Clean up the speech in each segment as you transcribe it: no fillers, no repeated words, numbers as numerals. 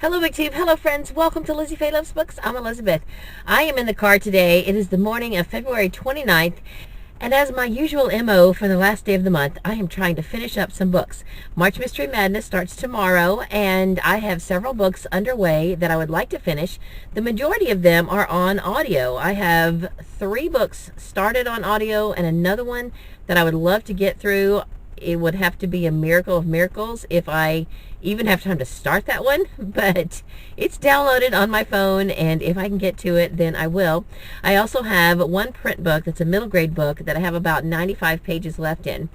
Hello BookTube, hello friends, welcome to Lizzie Faye Loves Books. I'm Elizabeth. I am in the car today. It is the morning of February 29th, and as my usual MO for the last day of the month, I am trying to finish up some books. March Mystery Madness starts tomorrow, and I have several books underway that I would like to finish. The majority of them are on audio. I have 3 books started on audio and another one that I would love to get through. It would have to be a miracle of miracles if I even have time to start that one, but it's downloaded on my phone, and if I can get to it, then I will. I also have one print book that's a middle grade book that I have about 95 pages left in.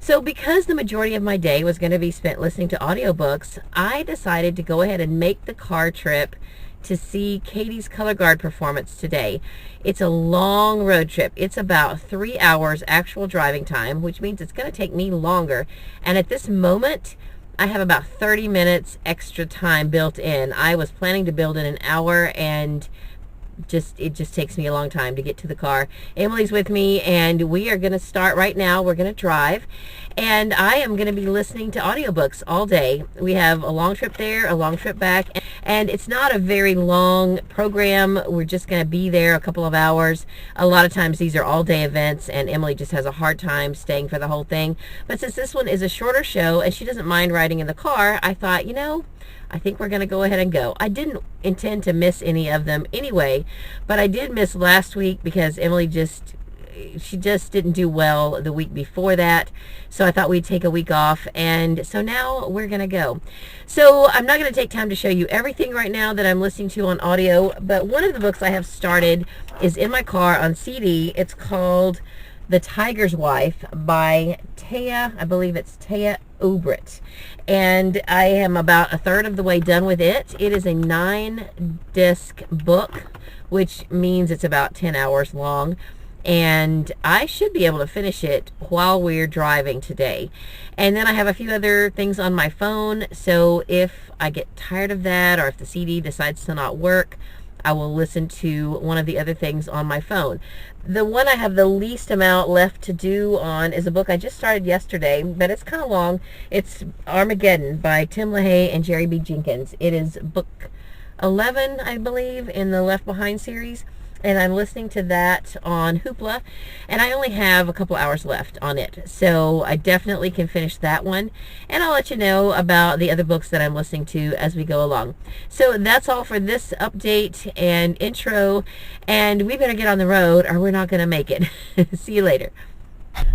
So because the majority of my day was going to be spent listening to audiobooks, I decided to go ahead and make the car trip to see Katie's color guard performance today. It's a long road trip. It's about 3 hours actual driving time, which means it's going to take me longer. And at this moment, I have about 30 minutes extra time built in. I was planning to build in an hour, and it just takes me a long time to get to the car. Emily's with me, and we are going to start right now. We're going to drive, and I am going to be listening to audiobooks all day. We have a long trip there, a long trip back, and it's not a very long program. We're just going to be there a couple of hours. A lot of times these are all-day events, and Emily just has a hard time staying for the whole thing. But since this one is a shorter show and she doesn't mind riding in the car, I thought, I think we're going to go ahead and go. I didn't intend to miss any of them anyway, but I did miss last week because Emily just didn't do well the week before that. So I thought we'd take a week off, and so now we're going to go. So I'm not going to take time to show you everything right now that I'm listening to on audio, but one of the books I have started is in my car on CD. It's called The Tiger's Wife by Taya, I believe it's Taya Obrit, and I am about a third of the way done with it. It is a 9-disc book, which means it's about 10 hours long, and I should be able to finish it while we're driving today. And then I have a few other things on my phone, so if I get tired of that, or if the CD decides to not work, I will listen to one of the other things on my phone. The one I have the least amount left to do on is a book I just started yesterday, but it's kind of long. It's Armageddon by Tim LaHaye and Jerry B. Jenkins. It is book 11, I believe, in the Left Behind series, and I'm listening to that on Hoopla, and I only have a couple hours left on it, so I definitely can finish that one, and I'll let you know about the other books that I'm listening to as we go along. So that's all for this update and intro, and we better get on the road or we're not going to make it. See you later.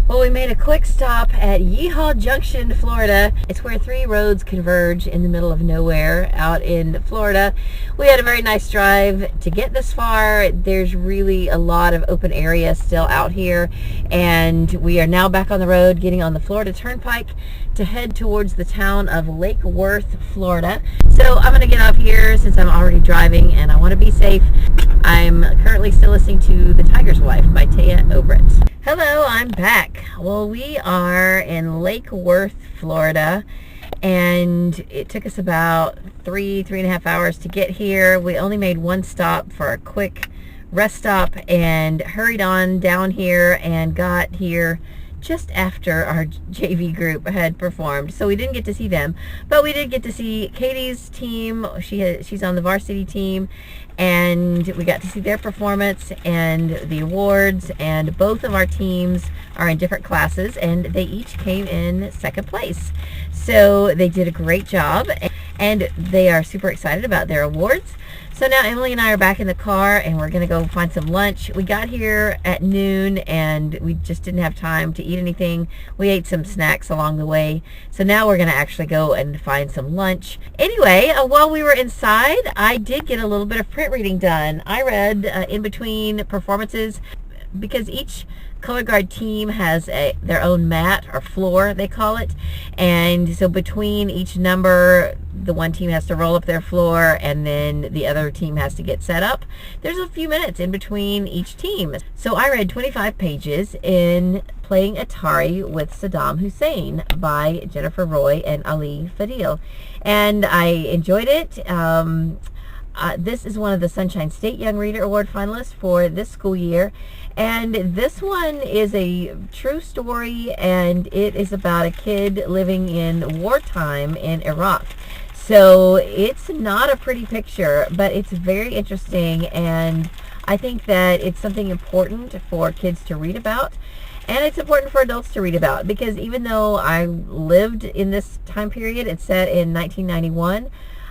Well, we made a quick stop at Yeehaw Junction, Florida. It's where 3 roads converge in the middle of nowhere out in Florida. We had a very nice drive to get this far. There's really a lot of open area still out here, and we are now back on the road getting on the Florida Turnpike to head towards the town of Lake Worth, Florida. So I'm going to get off here since I'm already driving and I want to be safe. I'm currently still listening to The Tiger's Wife by Taya Obrit. Hello, I'm back. Well, we are in Lake Worth, Florida, and it took us about 3.5 hours to get here. We only made one stop for a quick rest stop and hurried on down here and got here just after our JV group had performed. So we didn't get to see them, but we did get to see Katie's team. She's on the varsity team, and we got to see their performance and the awards, and both of our teams are in different classes, and they each came in second place. So they did a great job, and they are super excited about their awards. So now Emily and I are back in the car, and we're going to go find some lunch. We got here at noon, and we just didn't have time to eat anything. We ate some snacks along the way. So now we're going to actually go and find some lunch. Anyway, while we were inside, I did get a little bit of print reading done. I read in between performances, because each color guard team has their own mat or floor, they call it, and so between each number, the one team has to roll up their floor and then the other team has to get set up. There's a few minutes in between each team. So I read 25 pages in Playing Atari with Saddam Hussein by Jennifer Roy and Ali Fadil, and I enjoyed it. This is one of the Sunshine State Young Reader Award finalists for this school year, and this one is a true story, and it is about a kid living in wartime in Iraq. So it's not a pretty picture, but it's very interesting, and I think that it's something important for kids to read about, and it's important for adults to read about, because even though I lived in this time period, it's set in 1991,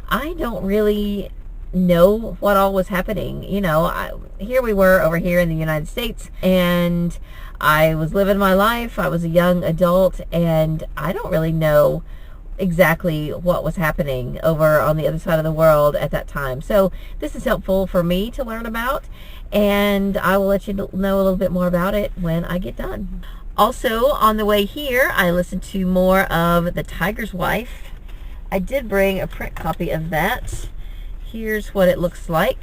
I don't really know what all was happening. You know, here we were over here in the United States, and I was living my life. I was a young adult, and I don't really know exactly what was happening over on the other side of the world at that time. So this is helpful for me to learn about, and I will let you know a little bit more about it when I get done. Also, on the way here, I listened to more of The Tiger's Wife. I did bring a print copy of that. Here's what it looks like.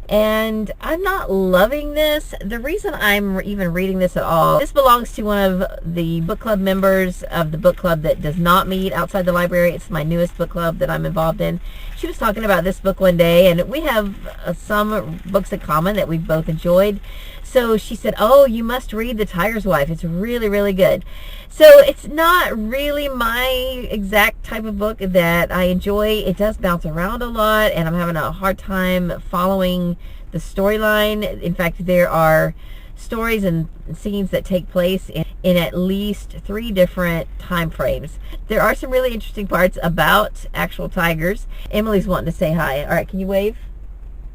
And I'm not loving this. The reason I'm even reading this at all, this belongs to one of the book club members of the book club that does not meet outside the library. It's my newest book club that I'm involved in. She was talking about this book one day, and we have some books in common that we've both enjoyed. So she said, oh, you must read The Tiger's Wife. It's really, really good. So it's not really my exact type of book that I enjoy. It does bounce around a lot, and I'm having a hard time following the storyline. In fact, there are stories and scenes that take place in at least 3 different time frames. There are some really interesting parts about actual tigers. Emily's wanting to say hi. All right, can you wave?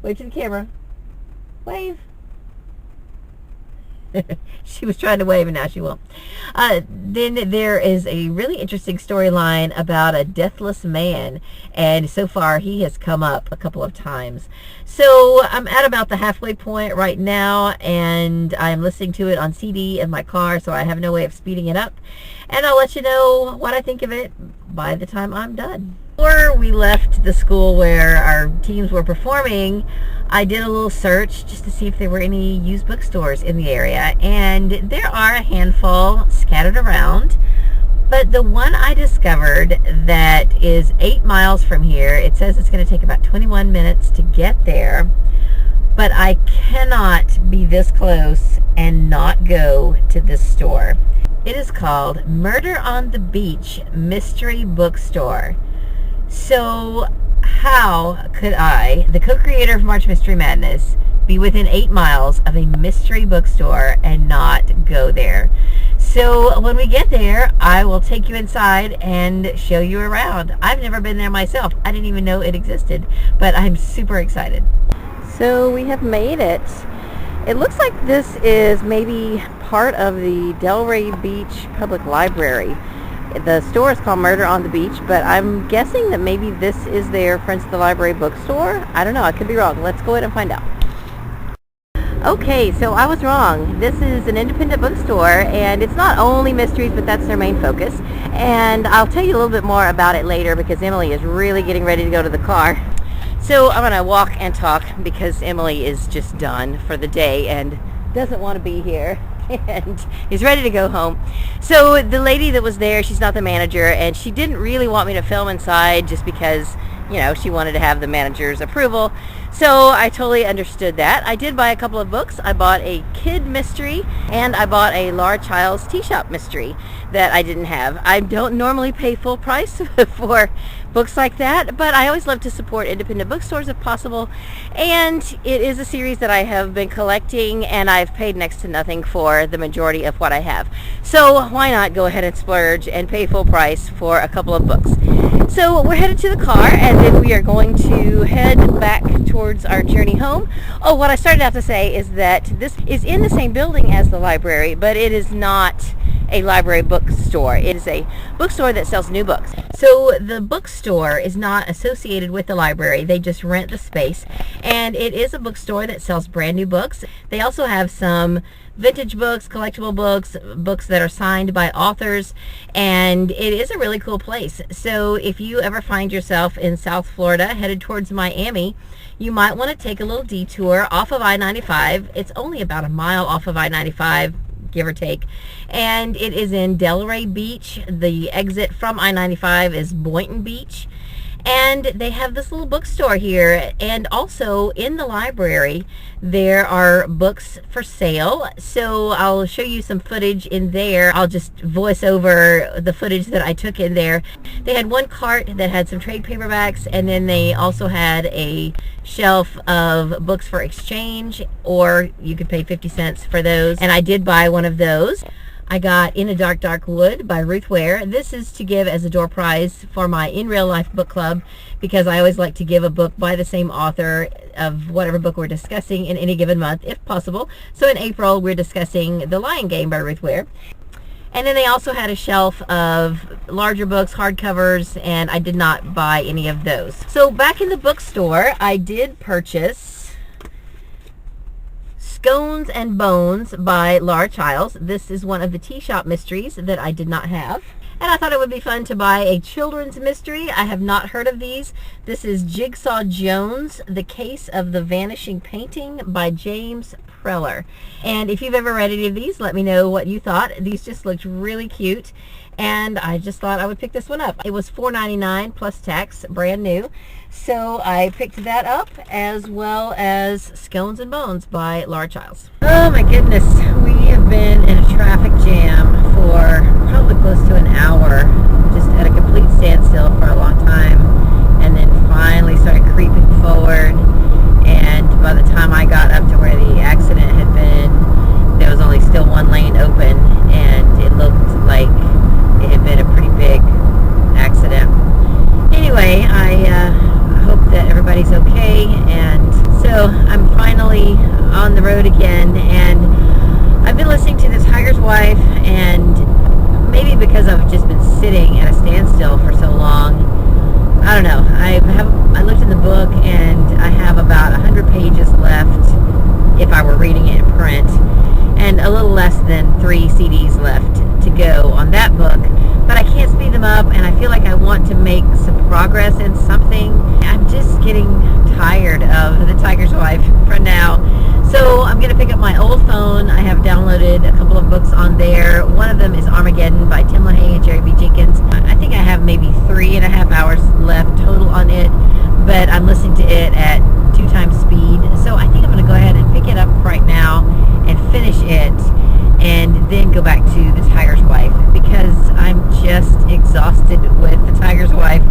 Wave to the camera. Wave. She was trying to wave and now she won't. Then there is a really interesting storyline about a deathless man, and so far he has come up a couple of times. So I'm at about the halfway point right now, and I'm listening to it on CD in my car, so I have no way of speeding it up, and I'll let you know what I think of it by the time I'm done. Before we left the school where our teams were performing, I did a little search just to see if there were any used bookstores in the area, and there are a handful scattered around, but the one I discovered that is 8 miles from here, it says it's going to take about 21 minutes to get there, but I cannot be this close and not go to this store. It is called Murder on the Beach Mystery Bookstore. So how could I, the co-creator of March Mystery Madness, be within 8 miles of a mystery bookstore and not go there? So when we get there, I will take you inside and show you around. I've never been there myself. I didn't even know it existed, but I'm super excited. So we have made it. It looks like this is maybe part of the Delray Beach Public Library. The store is called Murder on the Beach, but I'm guessing that maybe this is their Friends of the Library bookstore. I don't know. I could be wrong. Let's go ahead and find out. Okay, so I was wrong. This is an independent bookstore, and it's not only mysteries, but that's their main focus. And I'll tell you a little bit more about it later because Emily is really getting ready to go to the car. So I'm going to walk and talk because Emily is just done for the day and doesn't want to be here and is ready to go home. So the lady that was there, she's not the manager, and she didn't really want me to film inside just because, you know, she wanted to have the manager's approval. So I totally understood that. I did buy a couple of books. I bought a kid mystery and I bought a Laura Child's Tea Shop mystery that I didn't have. I don't normally pay full price for books like that, but I always love to support independent bookstores if possible, and it is a series that I have been collecting and I've paid next to nothing for the majority of what I have. So why not go ahead and splurge and pay full price for a couple of books? So we're headed to the car, and then we are going to head back towards our journey home. Oh, what I started out to say is that this is in the same building as the library, but it is not a library bookstore. It is a bookstore that sells new books. So the bookstore is not associated with the library. They just rent the space, and it is a bookstore that sells brand new books. They also have some vintage books, collectible books, books that are signed by authors, and it is a really cool place. So if you ever find yourself in South Florida headed towards Miami, you might want to take a little detour off of I-95. It's only about a mile off of I-95, give or take, and it is in Delray Beach. The exit from I-95 is Boynton Beach, And they have this little bookstore here, and also in the library there are books for sale. So I'll show you some footage in there. I'll just voice over the footage that I took in there. They had one cart that had some trade paperbacks, and then they also had a shelf of books for exchange, or you could pay 50 cents for those, and I did buy one of those. I got In a Dark, Dark Wood by Ruth Ware. This is to give as a door prize for my In Real Life book club, because I always like to give a book by the same author of whatever book we're discussing in any given month, if possible. So in April, we're discussing The Lion Game by Ruth Ware. And then they also had a shelf of larger books, hardcovers, and I did not buy any of those. So back in the bookstore, I did purchase Scones and Bones by Laura Childs. This is one of the tea shop mysteries that I did not have. And I thought it would be fun to buy a children's mystery. I have not heard of these. This is Jigsaw Jones, The Case of the Vanishing Painting by James Preller. And if you've ever read any of these, let me know what you thought. These just looked really cute, and I just thought I would pick this one up. It was $4.99 plus tax, brand new. So I picked that up, as well as Scones and Bones by Laura Childs. Oh my goodness, we have been in a traffic jam for probably close to an hour, just at a complete standstill for a long time, and then finally started creeping forward. And by the time I got up to where the accident had been, there was only still one lane open, and it looked like it had been a pretty big accident. Anyway, I hope that everybody's okay, and so I'm finally on the road again, and I've been listening to The Tiger's Wife, and maybe because I've just been sitting at a standstill for so long, I don't know, I looked in the book, and I have about 100 pages left if I were reading it in print, and a little less than 3 CDs left to go on that book. But I can't speed them up, and I feel like I want to make some progress in something. I'm just getting tired of The Tiger's Wife for now. So I'm going to pick up my old phone. I have downloaded a couple of books on there. One of them is Armageddon by Tim LaHaye and Jerry B. Jenkins. I think I have maybe 3.5 hours left total on it, but I'm listening to it at 2 times speed. So I think I'm going to go ahead and pick it up right now and finish it, and then go back to The Tiger's Wife, because I'm just exhausted with The Tiger's Wife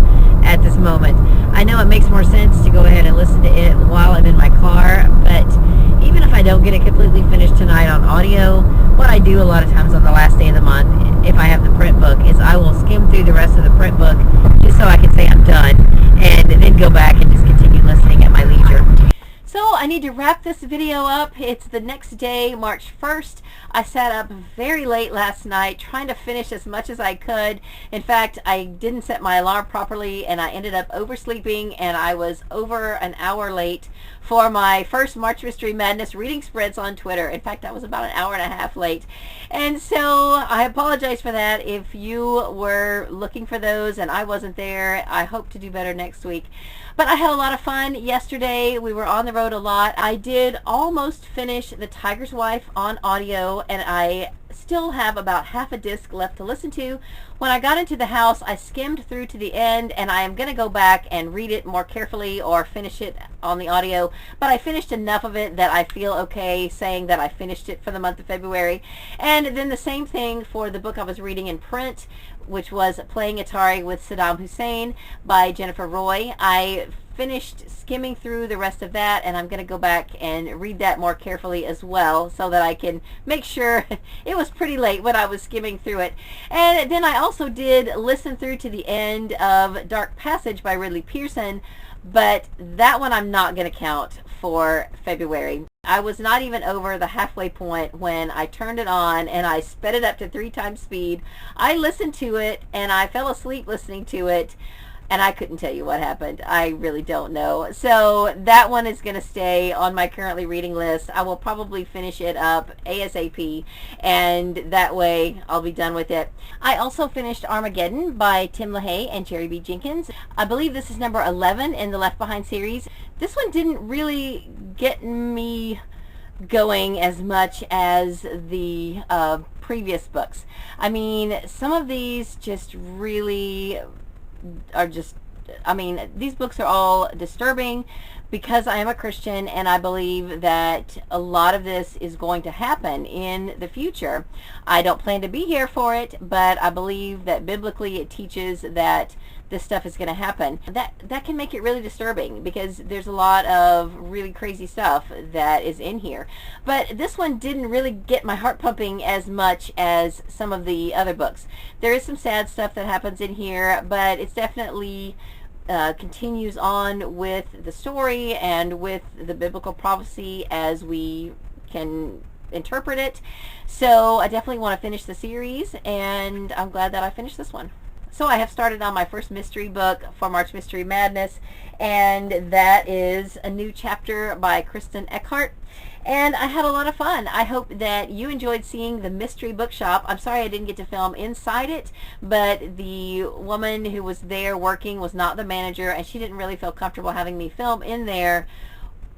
at this moment. I know it makes more sense to go ahead and listen to it while I'm in my car, but even if I don't get it completely finished tonight on audio, what I do a lot of times on the last day of the month, if I have the print book, is I will skim through the rest of the print book just so I can say I'm done, and then go back and just continue listening at my leisure. So I need to wrap this video up. It's the next day, March 1st. I sat up very late last night trying to finish as much as I could. In fact, I didn't set my alarm properly, and I ended up oversleeping, and I was over an hour late for my first March Mystery Madness reading sprints on Twitter. In fact, I was about an hour and a half late. And so I apologize for that. If you were looking for those and I wasn't there, I hope to do better next week. But I had a lot of fun yesterday. We were on the road a lot. I did almost finish The Tiger's Wife on audio, and I still have about half a disc left to listen to. When I got into the house, I skimmed through to the end, and I am going to go back and read it more carefully or finish it on the audio. But I finished enough of it that I feel okay saying that I finished it for the month of February. And then the same thing for the book I was reading in print, which was Playing Atari with Saddam Hussein by Jennifer Roy. I finished skimming through the rest of that, and I'm going to go back and read that more carefully as well, so that I can make sure. It was pretty late when I was skimming through it. And then I also did listen through to the end of Dark Passage by Ridley Pearson, but that one I'm not going to count for February. I was not even over the halfway point when I turned it on and I sped it up to 3 times speed. I listened to it and I fell asleep listening to it, and I couldn't tell you what happened. I really don't know. So that one is going to stay on my currently reading list. I will probably finish it up ASAP, and that way I'll be done with it. I also finished Armageddon by Tim LaHaye and Jerry B. Jenkins. I believe this is number 11 in the Left Behind series. This one didn't really get me going as much as the previous books. I mean, some of these just really are just I mean, these books are all disturbing because I am a Christian, and I believe that a lot of this is going to happen in the future. I don't plan to be here for it, but I believe that biblically it teaches that this stuff is going to happen. That can make it really disturbing because there's a lot of really crazy stuff that is in here. But this one didn't really get my heart pumping as much as some of the other books. There is some sad stuff that happens in here, but it's definitely continues on with the story and with the biblical prophecy as we can interpret it. So I definitely want to finish the series, and I'm glad that I finished this one. So I have started on my first mystery book for March Mystery Madness, and that is a new chapter by Kristen Eckhart. And I had a lot of fun. I hope that you enjoyed seeing the mystery bookshop. I'm sorry I didn't get to film inside it, but the woman who was there working was not the manager, and she didn't really feel comfortable having me film in there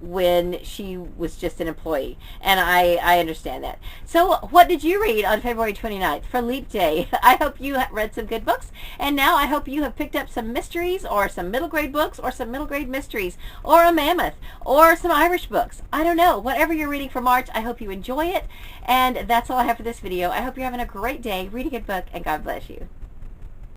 when she was just an employee, and I understand that. So what did you read on February 29th for Leap Day? I hope you read some good books, and now I hope you have picked up some mysteries, or some middle grade books, or some middle grade mysteries, or a mammoth, or some Irish books. I don't know. Whatever you're reading for March, I hope you enjoy it, and that's all I have for this video. I hope you're having a great day, read a good book, and God bless you.